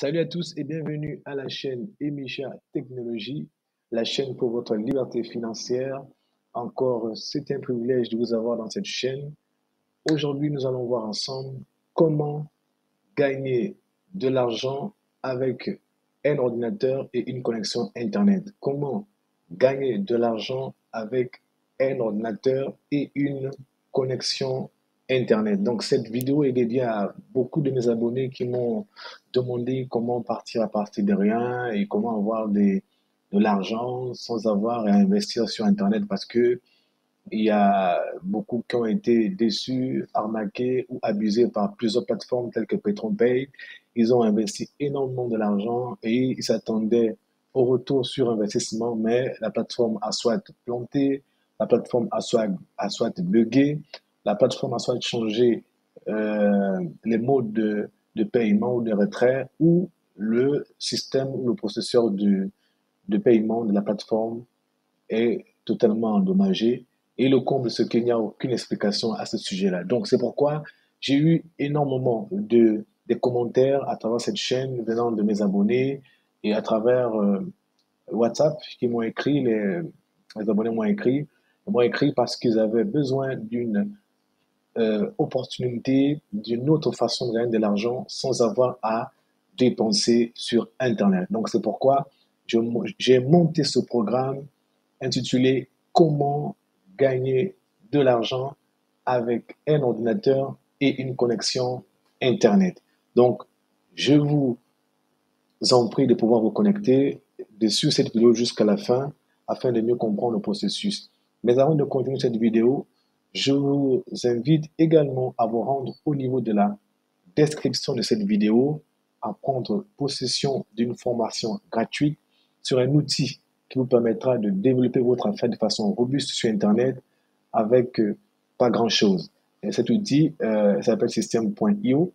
Salut à tous et bienvenue à la chaîne Emisha Technologie, la chaîne pour votre liberté financière. Encore, c'est un privilège de vous avoir dans cette chaîne. Aujourd'hui, nous allons voir ensemble comment gagner de l'argent avec un ordinateur et une connexion Internet. Comment gagner de l'argent avec un ordinateur et une connexion Internet. Donc, cette vidéo est dédiée à beaucoup de mes abonnés qui m'ont demandé comment partir à partir de rien et comment avoir de l'argent sans avoir à investir sur Internet parce que il y a beaucoup qui ont été déçus, arnaqués ou abusés par plusieurs plateformes telles que PetronPay. Ils ont investi énormément de l'argent et ils s'attendaient au retour sur investissement, mais la plateforme a soit planté, la plateforme a soit buggé, la plateforme a soit changé les modes de paiement ou de retrait ou le système ou le processeur de paiement de la plateforme est totalement endommagé. Et le comble, c'est qu'il n'y a aucune explication à ce sujet-là. Donc, c'est pourquoi j'ai eu énormément de commentaires à travers cette chaîne venant de mes abonnés et à travers WhatsApp qui m'ont écrit, les abonnés m'ont écrit parce qu'ils avaient besoin d'une opportunité, d'une autre façon de gagner de l'argent sans avoir à dépenser sur Internet. Donc, c'est pourquoi j'ai monté ce programme intitulé Comment gagner de l'argent avec un ordinateur et une connexion Internet. Donc, je vous en prie de pouvoir vous connecter sur cette vidéo jusqu'à la fin afin de mieux comprendre le processus. Mais avant de continuer cette vidéo, je vous invite également à vous rendre au niveau de la description de cette vidéo, à prendre possession d'une formation gratuite sur un outil qui vous permettra de développer votre affaire de façon robuste sur Internet avec pas grand-chose. Et cet outil s'appelle System.io.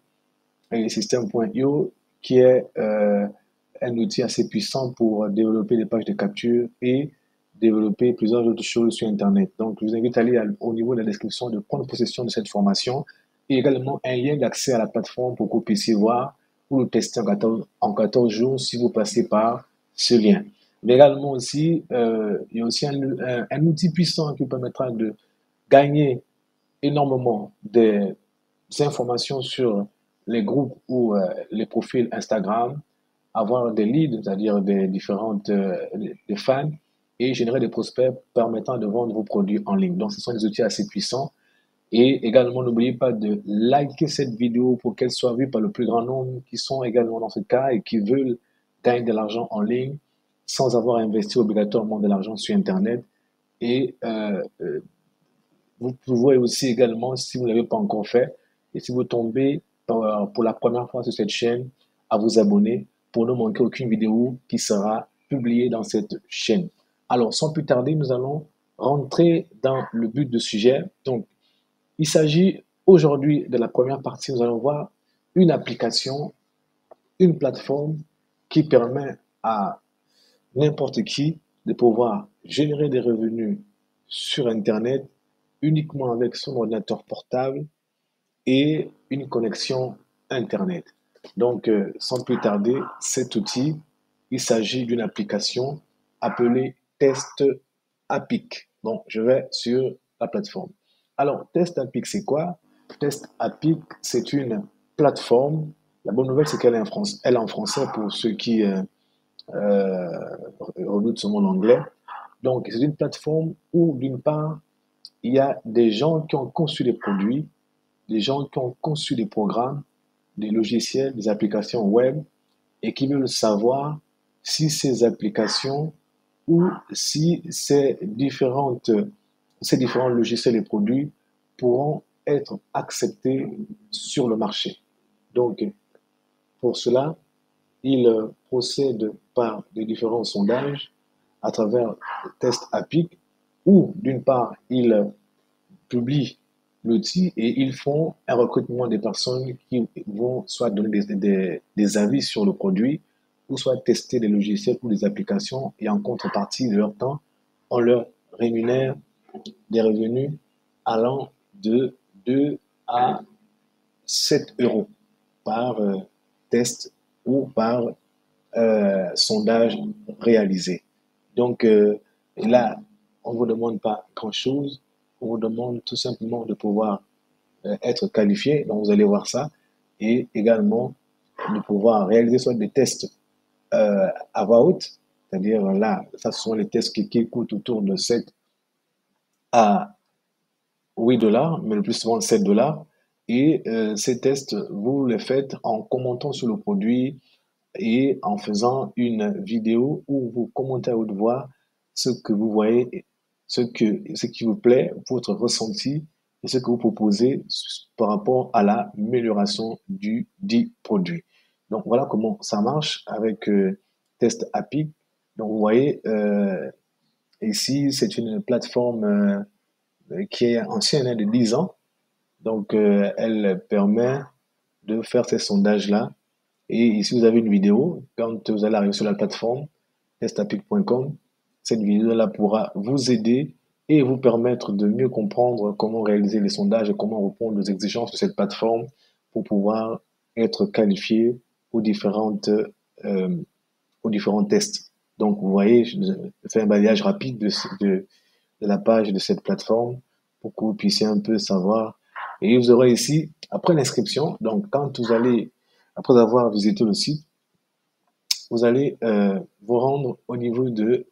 Et System.io qui est un outil assez puissant pour développer des pages de capture et développer plusieurs autres choses sur Internet. Donc, je vous invite à aller au niveau de la description de prendre possession de cette formation et également un lien d'accès à la plateforme pour que vous puissiez voir ou le tester en 14 jours si vous passez par ce lien. Mais également aussi, il y a aussi un outil puissant qui vous permettra de gagner énormément des informations sur les groupes ou les profils Instagram, avoir des leads, c'est-à-dire des différentes des fans, et générer des prospects permettant de vendre vos produits en ligne. Donc, ce sont des outils assez puissants. Et également, n'oubliez pas de liker cette vidéo pour qu'elle soit vue par le plus grand nombre qui sont également dans ce cas et qui veulent gagner de l'argent en ligne sans avoir investi obligatoirement de l'argent sur Internet. Et vous pouvez aussi également, si vous ne l'avez pas encore fait, et si vous tombez pour la première fois sur cette chaîne, à vous abonner pour ne manquer aucune vidéo qui sera publiée dans cette chaîne. Alors, sans plus tarder, nous allons rentrer dans le but du sujet. Donc, il s'agit aujourd'hui de la première partie. Nous allons voir une application, une plateforme qui permet à n'importe qui de pouvoir générer des revenus sur Internet uniquement avec son ordinateur portable et une connexion Internet. Donc, sans plus tarder, cet outil, il s'agit d'une application appelée Test Apic. Donc, je vais sur la plateforme. Alors, Test Apic, c'est quoi? Test Apic, c'est une plateforme. La bonne nouvelle, c'est qu'elle est en français pour ceux qui redoutent ce mot en anglais. Donc, c'est une plateforme où, d'une part, il y a des gens qui ont conçu des produits, des gens qui ont conçu des programmes, des logiciels, des applications web et qui veulent savoir si ces applications ou si ces différents logiciels et produits pourront être acceptés sur le marché. Donc, pour cela, ils procèdent par des différents sondages à travers le test APIC où, d'une part, ils publient l'outil et ils font un recrutement des personnes qui vont soit donner des avis sur le produit ou soit tester des logiciels ou des applications et en contrepartie de leur temps, on leur rémunère des revenus allant de 2 à 7 euros par test ou par sondage réalisé. Donc là, on ne vous demande pas grand-chose, on vous demande tout simplement de pouvoir être qualifié, donc vous allez voir ça, et également de pouvoir réaliser soit des tests à voix haute, c'est-à-dire là, ça ce sont les tests qui coûtent autour de 7 à 8 dollars, mais le plus souvent 7 dollars. Et ces tests, vous les faites en commentant sur le produit et en faisant une vidéo où vous commentez à haute voix ce que vous voyez, ce qui vous plaît, votre ressenti et ce que vous proposez par rapport à l'amélioration du dit produit. Donc voilà comment ça marche avec Test API. Donc vous voyez, ici c'est une plateforme qui est ancienne, hein, de 10 ans. Donc elle permet de faire ces sondages-là. Et ici, vous avez une vidéo. Quand vous allez arriver sur la plateforme testapic.com, cette vidéo-là pourra vous aider et vous permettre de mieux comprendre comment réaliser les sondages et comment répondre aux exigences de cette plateforme pour pouvoir être qualifié aux euh, aux différents tests. Donc, vous voyez, je fais un balayage rapide de la page de cette plateforme pour que vous puissiez un peu savoir. Et vous aurez ici, après l'inscription, donc quand vous allez, après avoir visité le site, vous allez vous rendre au niveau de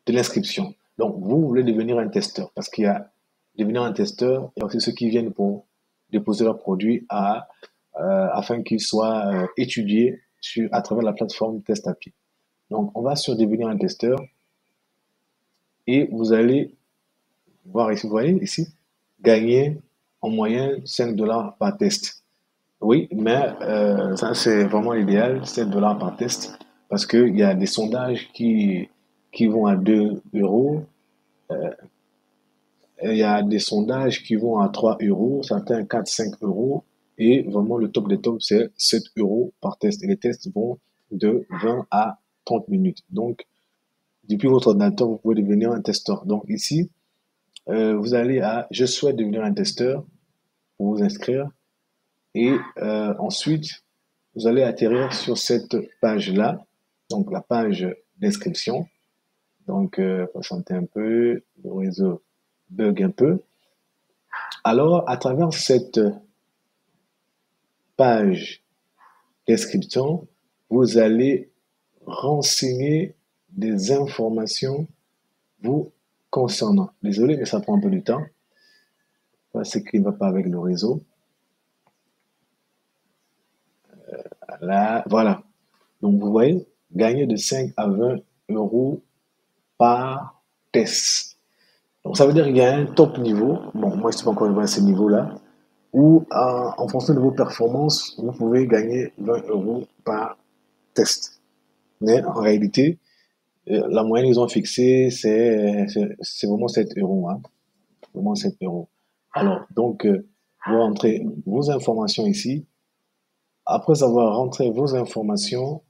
l'inscription. Donc, vous voulez devenir un testeur parce qu'il y a devenir un testeur et aussi ceux qui viennent pour déposer leurs produits afin qu'ils soient étudiés à travers la plateforme TestAPI. Donc, on va sur devenir un testeur et vous allez voir ici, vous voyez ici, gagner en moyenne 5 dollars par test. Oui, mais ça c'est vraiment l'idéal, 7 dollars par test, parce qu'il y a des sondages qui vont à 2 euros, il y a des sondages qui vont à 3 euros, certains 4, 5 euros, et vraiment le top des tops c'est 7 euros par test. Et les tests vont de 20 à 30 minutes. Donc, depuis votre ordinateur, vous pouvez devenir un testeur. Donc ici, vous allez à Je souhaite devenir un testeur pour vous inscrire. Et ensuite, vous allez atterrir sur cette page-là, donc la page d'inscription. Donc, patientez un peu, le réseau bug un peu. Alors, à travers cette page d'inscription, vous allez renseigner des informations vous concernant. Désolé, mais ça prend un peu de temps parce qu'il ne va pas avec le réseau. Là, voilà. Donc, vous voyez, gagner de 5 à 20 euros par test. Donc, ça veut dire qu'il y a un top niveau. Bon, moi, je ne suis pas encore arrivé à ce niveau-là. Où, en fonction de vos performances, vous pouvez gagner 20 euros par test. Mais en réalité, la moyenne qu'ils ont fixée, c'est vraiment 7 euros. Hein. Vraiment 7 euros. Alors, donc, vous rentrez vos informations ici. Après avoir rentré vos informations,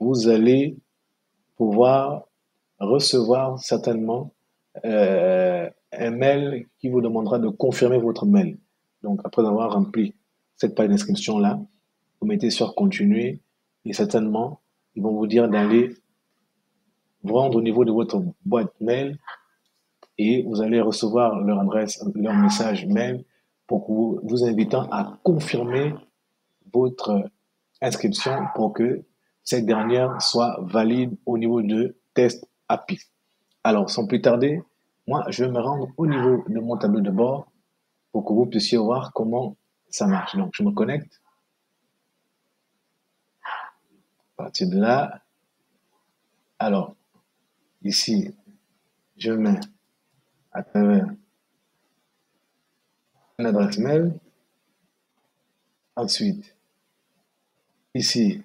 vous allez pouvoir recevoir certainement un mail qui vous demandera de confirmer votre mail. Donc, après avoir rempli cette page d'inscription-là, vous mettez sur continuer et certainement, ils vont vous dire d'aller vous rendre au niveau de votre boîte mail et vous allez recevoir leur adresse, leur message mail pour vous invitant à confirmer votre inscription pour que cette dernière soit valide au niveau de test API. Alors, sans plus tarder, moi, je vais me rendre au niveau de mon tableau de bord pour que vous puissiez voir comment ça marche. Donc, je me connecte. À partir de là, alors, ici, je mets à travers une adresse mail. Ensuite, ici,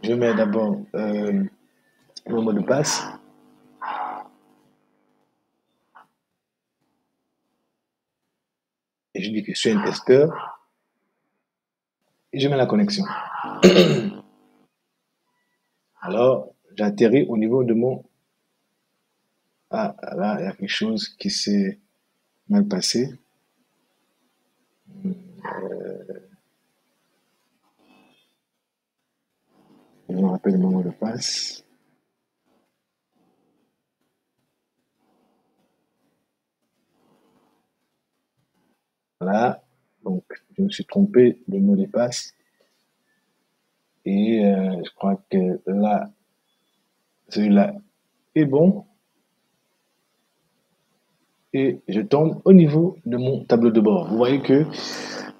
je mets d'abord mon mot de passe. Et je dis que je suis un testeur. Et je mets la connexion. Alors, j'atterris au niveau de mon... Ah, là, il y a quelque chose qui s'est mal passé. Je me rappelle le mot de passe. Voilà. Donc, je me suis trompé de mot de passe. Et je crois que là, celui-là est bon. Et je tombe au niveau de mon tableau de bord. Vous voyez que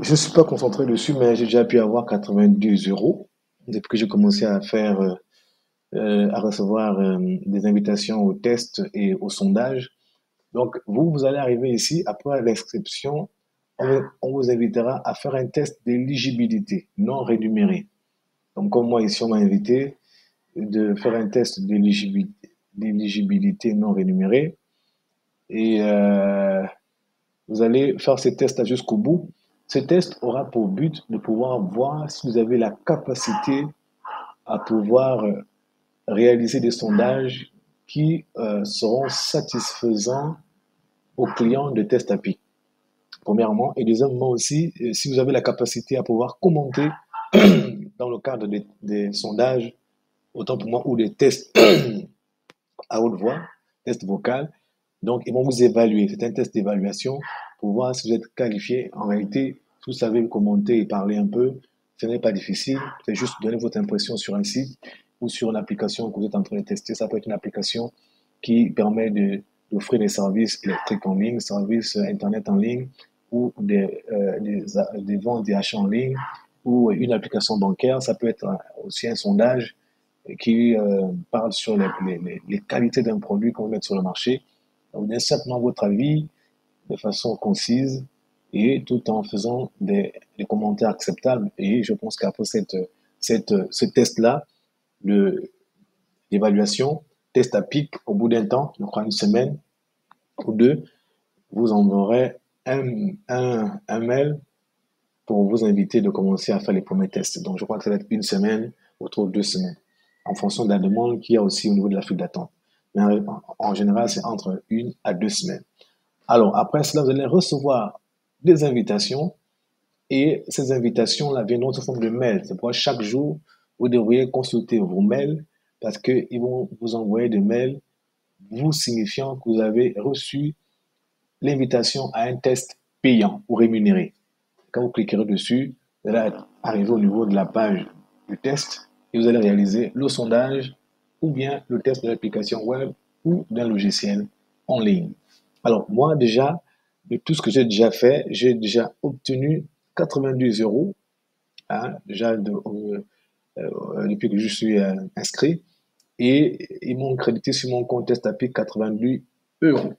je ne suis pas concentré dessus, mais j'ai déjà pu avoir 92 euros depuis que j'ai commencé à faire, à recevoir des invitations au test et au sondage. Donc, vous allez arriver ici, après l'inscription, on vous invitera à faire un test d'éligibilité non rémunéré. Donc, comme moi ici, on m'a invité de faire un test d'éligibilité non rémunéré. Et vous allez faire ces tests-là jusqu'au bout. Ce test aura pour but de pouvoir voir si vous avez la capacité à pouvoir réaliser des sondages qui seront satisfaisants aux clients de test API, premièrement. Et deuxièmement aussi, si vous avez la capacité à pouvoir commenter dans le cadre des sondages, autant pour moi, ou des tests à haute voix, tests vocal. Donc, ils vont vous évaluer. C'est un test d'évaluation pour voir si vous êtes qualifié. En réalité, si vous savez commenter et parler un peu, ce n'est pas difficile. C'est juste donner votre impression sur un site ou sur une application que vous êtes en train de tester. Ça peut être une application qui permet d'offrir des services électriques en ligne, services Internet en ligne ou des ventes, des achats en ligne ou une application bancaire. Ça peut être aussi un sondage qui parle sur les qualités d'un produit qu'on veut mettre sur le marché. Vous donnez simplement votre avis de façon concise et tout en faisant des commentaires acceptables. Et je pense qu'après ce test-là, l'évaluation, test à pic, au bout d'un temps, je crois une semaine ou deux, vous enverrez un mail pour vous inviter de commencer à faire les premiers tests. Donc, je crois que ça va être une semaine ou 2 semaines, en fonction de la demande qu'il y a aussi au niveau de la file d'attente. Mais en général, c'est entre 1 à 2 semaines. Alors, après cela, vous allez recevoir des invitations et ces invitations-là viendront sous forme de mail. C'est pourquoi chaque jour, vous devriez consulter vos mails parce qu'ils vont vous envoyer des mails vous signifiant que vous avez reçu l'invitation à un test payant ou rémunéré. Quand vous cliquerez dessus, vous allez arriver au niveau de la page du test et vous allez réaliser le sondage ou bien le test de l'application web ou d'un logiciel en ligne. Alors, moi, déjà, de tout ce que j'ai déjà fait, j'ai déjà obtenu 92 euros, hein, déjà depuis que je suis inscrit, et ils m'ont crédité sur mon compte test API 92 euros.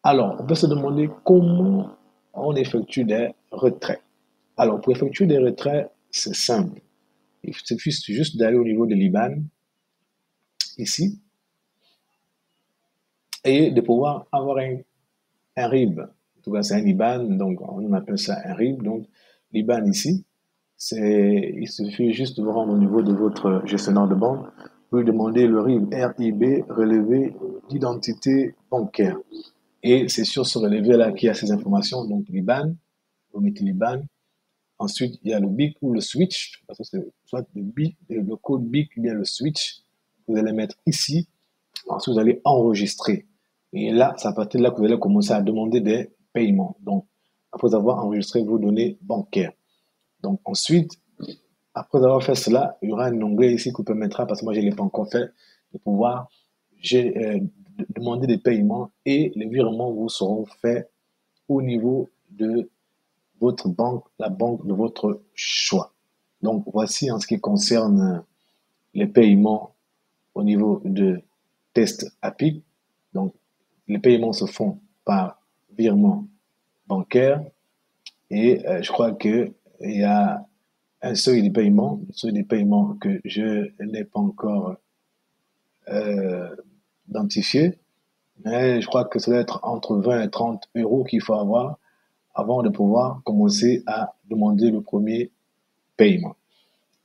Alors, on peut se demander comment on effectue des retraits. Alors, pour effectuer des retraits, c'est simple. Il suffit juste d'aller au niveau de l'IBAN, ici, et de pouvoir avoir un RIB. En tout cas, c'est un IBAN, donc on appelle ça un RIB. Donc, l'IBAN ici, il suffit juste de vous rendre au niveau de votre gestionnaire de banque. Vous lui demandez le RIB, relevé d'identité bancaire. Et c'est sur ce relevé-là qu'il y a ces informations. Donc, l'IBAN, vous mettez l'IBAN. Ensuite, il y a le BIC ou le switch. Parce que c'est soit le code BIC ou bien le switch. Vous allez mettre ici. Ensuite, vous allez enregistrer. Et là, c'est à partir de là que vous allez commencer à demander des paiements. Donc, après avoir enregistré vos données bancaires. Donc, ensuite, après avoir fait cela, il y aura un onglet ici que vous permettra, parce que moi, je ne l'ai pas encore fait, de pouvoir demander des paiements et les virements vous seront faits au niveau de votre banque, la banque de votre choix. Donc, voici en ce qui concerne les paiements au niveau de test API. Donc, les paiements se font par virement bancaire et je crois qu'il y a un seuil de paiement, que je n'ai pas encore euh, identifié, mais je crois que ça doit être entre 20 et 30 euros qu'il faut avoir avant de pouvoir commencer à demander le premier paiement.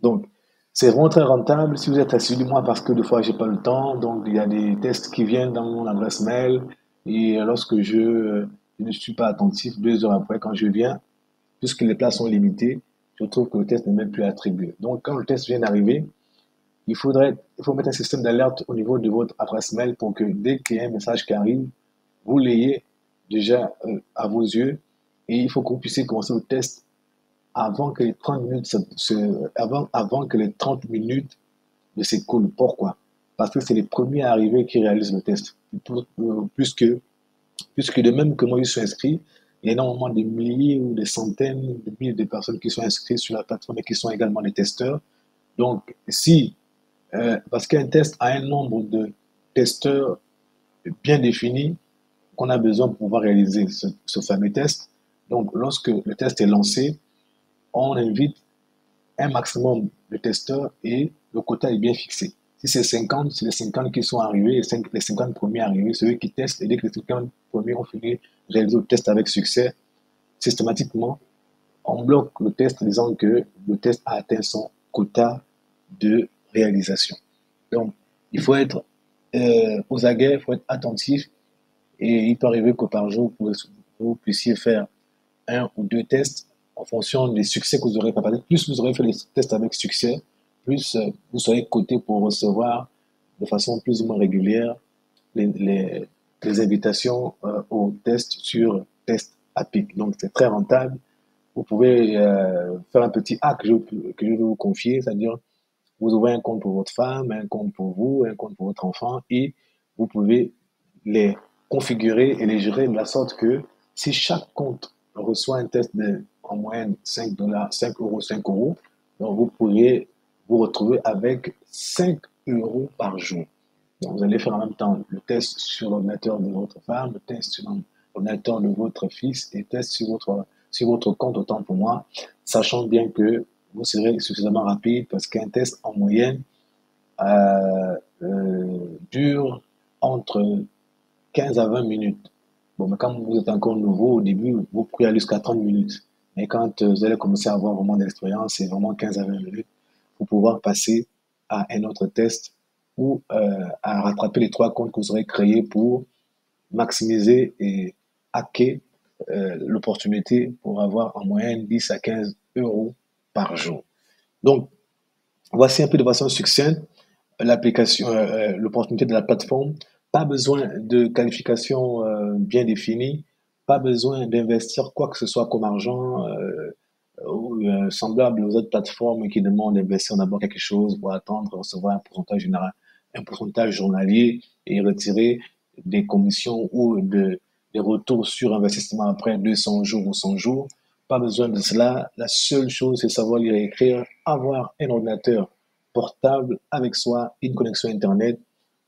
Donc, c'est vraiment très rentable si vous êtes assidu, moi, parce que des fois, j'ai pas le temps. Donc, il y a des tests qui viennent dans mon adresse mail. Et lorsque je ne suis pas attentif, 2 heures après, quand je viens, puisque les places sont limitées, je trouve que le test n'est même plus attribué. Donc, quand le test vient d'arriver, il faut mettre un système d'alerte au niveau de votre adresse mail pour que dès qu'il y a un message qui arrive, vous l'ayez déjà à vos yeux et il faut que vous puissiez commencer le test avant que les 30 minutes avant que les 30 minutes ne s'écoulent. Pourquoi? Parce que c'est les premiers arrivés qui réalisent le test. Puisque, puisque de même que moi je suis inscrit, il y a énormément de milliers ou des centaines de milliers de personnes qui sont inscrites sur la plateforme et qui sont également des testeurs. Donc, si, parce qu'un test a un nombre de testeurs bien défini qu'on a besoin pour pouvoir réaliser ce fameux test. Donc, lorsque le test est lancé, on invite un maximum de testeurs et le quota est bien fixé. Si c'est 50, c'est les 50 qui sont arrivés, les 50 premiers arrivés, ceux qui testent, et dès que les 50 premiers ont fini de réaliser le test avec succès, systématiquement, on bloque le test en disant que le test a atteint son quota de réalisation. Donc, il faut être aux aguets, il faut être attentif, et il peut arriver que par jour, vous puissiez faire un ou deux tests en fonction des succès que vous aurez préparés. Plus vous aurez fait les tests avec succès, plus vous serez coté pour recevoir de façon plus ou moins régulière les, les, les invitations aux tests sur Test Apic. Donc c'est très rentable. Vous pouvez faire un petit hack que je vais vous confier, c'est-à-dire vous ouvrez un compte pour votre femme, un compte pour vous, un compte pour votre enfant et vous pouvez les configurer et les gérer de la sorte que si chaque compte reçoit un test de en moyenne 5 dollars, 5 euros, 5 euros, donc vous pourriez vous retrouver avec 5 euros par jour. Donc vous allez faire en même temps le test sur l'ordinateur de votre femme, le test sur l'ordinateur de votre fils et le test sur votre compte, autant pour moi, sachant bien que vous serez suffisamment rapide parce qu'un test en moyenne dure entre 15 à 20 minutes. Bon, mais quand vous êtes encore nouveau, au début, vous pouvez aller jusqu'à 30 minutes. Mais quand vous allez commencer à avoir vraiment de l'expérience, c'est vraiment 15 à 20 minutes pour pouvoir passer à un autre test ou à rattraper les trois comptes que vous aurez créés pour maximiser et hacker l'opportunité pour avoir en moyenne 10 à 15 euros par jour. Donc, voici un peu de façon succincte l'application, l'opportunité de la plateforme. Pas besoin de qualification bien définie, pas besoin d'investir quoi que ce soit comme argent ou semblable aux autres plateformes qui demandent d'investir d'abord quelque chose pour attendre recevoir un pourcentage général, un pourcentage journalier et retirer des commissions ou des retours sur investissement après 200 jours ou 100 jours. Pas besoin de cela. La seule chose, c'est savoir lire et écrire, avoir un ordinateur portable avec soi, une connexion Internet.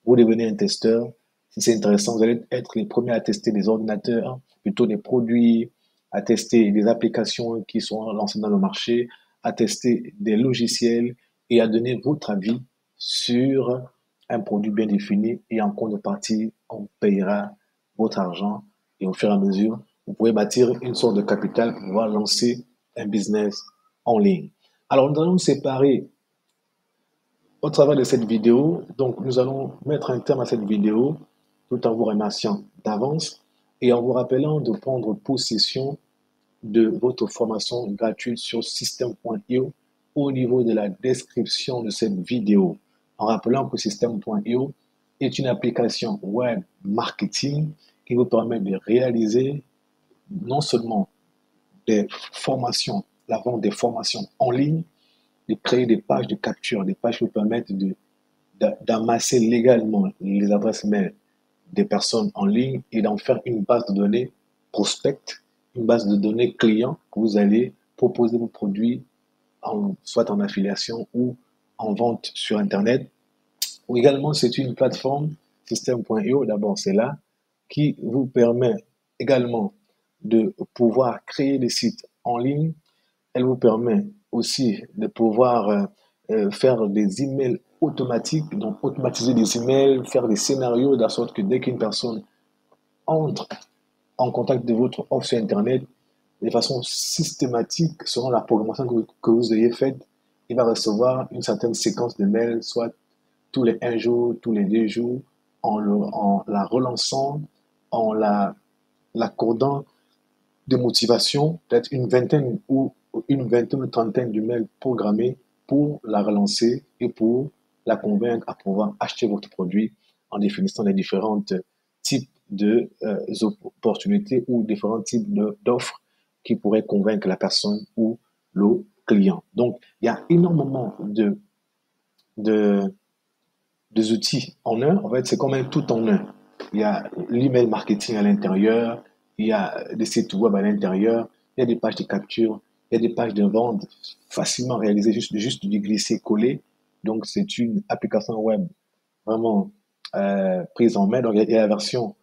Vous devenez un testeur. Si c'est intéressant, vous allez être les premiers à tester des ordinateurs, plutôt des produits, à tester des applications qui sont lancées dans le marché, à tester des logiciels et à donner votre avis sur un produit bien défini et en contrepartie, on payera votre argent et au fur et à mesure, vous pouvez bâtir une sorte de capital pour pouvoir lancer un business en ligne. Alors, nous allons nous séparer au travers de cette vidéo. Donc, nous allons mettre un terme à cette vidéo tout en vous remerciant d'avance et en vous rappelant de prendre possession de votre formation gratuite sur system.io au niveau de la description de cette vidéo. En rappelant que system.io est une application web marketing qui vous permet de réaliser non seulement des formations, la vente des formations en ligne, de créer des pages de capture, des pages qui vous permettent d'amasser légalement les adresses mail des personnes en ligne et d'en faire une base de données prospect, une base de données clients que vous allez proposer vos produits soit en affiliation ou en vente sur Internet. Ou également, c'est une plateforme, system.io, d'abord c'est là, qui vous permet également de pouvoir créer des sites en ligne. Elle vous permet aussi de pouvoir faire des emails automatiques, donc automatiser des emails, faire des scénarios de sorte que dès qu'une personne entre en contact de votre offre sur Internet, de façon systématique, selon la programmation que vous ayez faite, il va recevoir une certaine séquence de mails, soit tous les 1 jour, tous les 2 jours, en la relançant, en l'accordant de motivation, peut-être une vingtaine ou une trentaine de mails programmés pour la relancer et pour la convaincre à pouvoir acheter votre produit en définissant les différents types de opportunités ou différents types d'offres qui pourraient convaincre la personne ou le client. Donc, il y a énormément de, des outils en un. En fait, c'est comme un tout en un. Il y a l'email marketing à l'intérieur, il y a des sites web à l'intérieur, il y a des pages de capture, il y a des pages de vente facilement réalisées, juste du glisser-coller. Donc, c'est une application web vraiment prise en main. Donc, il y a la version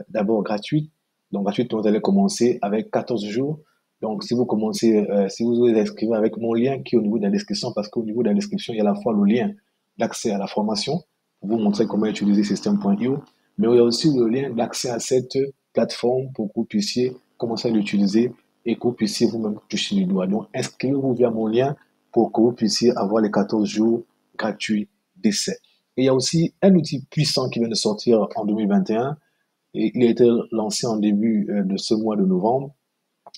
d'abord gratuite. Donc, gratuite, vous allez commencer avec 14 jours. Donc, si vous commencez, si vous vous inscrivez avec mon lien qui est au niveau de la description, parce qu'au niveau de la description, il y a à la fois le lien d'accès à la formation pour vous montrer comment utiliser System.io, mais il y a aussi le lien d'accès à cette plateforme pour que vous puissiez commencer à l'utiliser et que vous puissiez vous-même toucher du doigt. Donc, inscrivez-vous via mon lien pour que vous puissiez avoir les 14 jours gratuits d'essai. Et il y a aussi un outil puissant qui vient de sortir en 2021. Et il a été lancé en début de ce mois de novembre.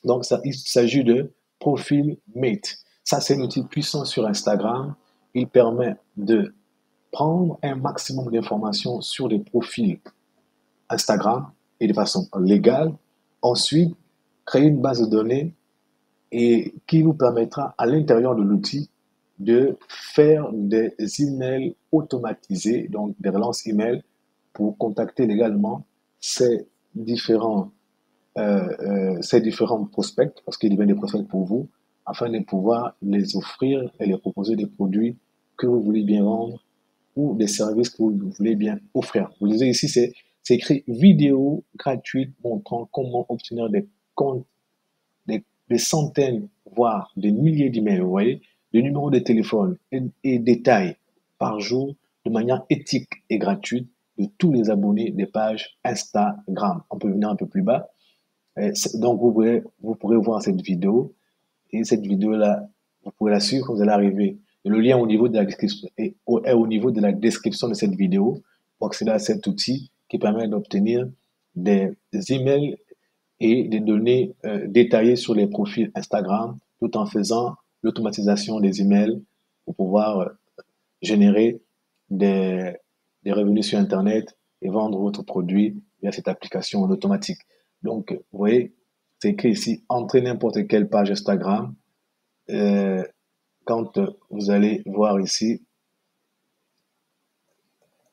Donc, il s'agit de Profile Mate. Ça, c'est un outil puissant sur Instagram. Il permet de prendre un maximum d'informations sur les profils Instagram et de façon légale. Ensuite, créer une base de données et qui vous permettra à l'intérieur de l'outil de faire des emails automatisés, donc des relances email pour contacter légalement ces différents, ces différents prospects, parce qu'ils deviennent des prospects pour vous, afin de pouvoir les offrir et les proposer des produits que vous voulez bien vendre ou des services que vous voulez bien offrir. Vous lisez ici, c'est écrit vidéo gratuite montrant comment obtenir des comptes, des centaines, voire des milliers d'emails, vous voyez, de numéros de téléphone et détails par jour de manière éthique et gratuite de tous les abonnés des pages Instagram. On peut venir un peu plus bas. Donc, vous pourrez voir cette vidéo. Et cette vidéo-là, vous pouvez la suivre quand vous allez arriver. Et le lien au niveau de la description est au niveau de la description de cette vidéo pour accéder à cet outil qui permet d'obtenir des emails et des données détaillées sur les profils Instagram tout en faisant l'automatisation des emails pour pouvoir générer des, des revenus sur Internet et vendre votre produit via cette application en automatique. Donc, vous voyez, c'est écrit ici, entrez n'importe quelle page Instagram. Euh, quand vous allez voir ici,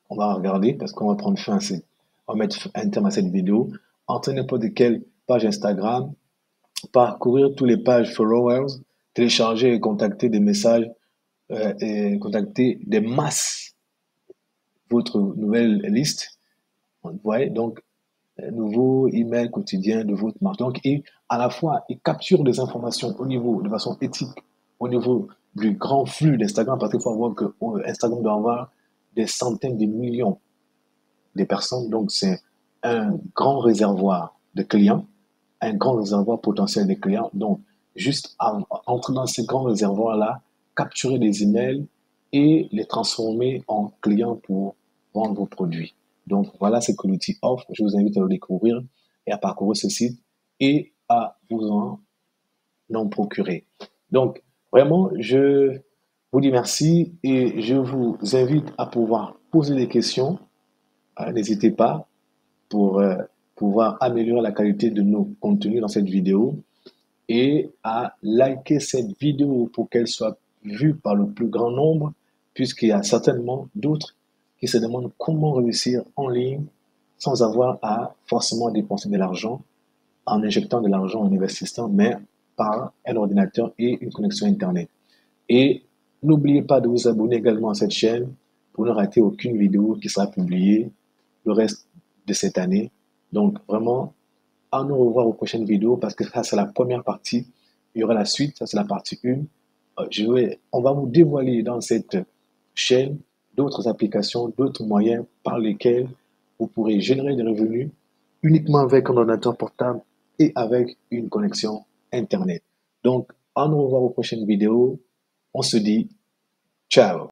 on va regarder parce qu'on va prendre fin à on va mettre un terme à cette vidéo. Entrez n'importe quelle page Instagram, parcourir toutes les pages followers, télécharger et contacter des messages et contacter des masses votre nouvelle liste. Vous voyez, donc, nouveau email quotidien de votre marque. Donc, et à la fois, il capture des informations au niveau, de façon éthique, au niveau du grand flux d'Instagram, parce qu'il faut voir que Instagram doit avoir des centaines de millions de personnes. Donc, c'est un grand réservoir de clients, un grand réservoir potentiel de clients. Donc, juste entrer dans ces grands réservoirs-là, capturer des emails et les transformer en clients pour vendre vos produits. Donc, voilà ce que l'outil offre. Je vous invite à le découvrir et à parcourir ce site et à vous en procurer. Donc, vraiment, je vous dis merci et je vous invite à pouvoir poser des questions. N'hésitez pas pour pouvoir améliorer la qualité de nos contenus dans cette vidéo et à liker cette vidéo pour qu'elle soit vue par le plus grand nombre, puisqu'il y a certainement d'autres qui se demandent comment réussir en ligne sans avoir à forcément dépenser de l'argent, en injectant de l'argent, en investissant, mais par un ordinateur et une connexion Internet. Et n'oubliez pas de vous abonner également à cette chaîne pour ne rater aucune vidéo qui sera publiée le reste de cette année. Donc vraiment, à nous revoir aux prochaines vidéos parce que ça c'est la première partie. Il y aura la suite, ça c'est la partie 1. On va vous dévoiler dans cette chaîne d'autres applications, d'autres moyens par lesquels vous pourrez générer des revenus uniquement avec un ordinateur portable et avec une connexion Internet. Donc, à nous revoir aux prochaines vidéos. On se dit ciao.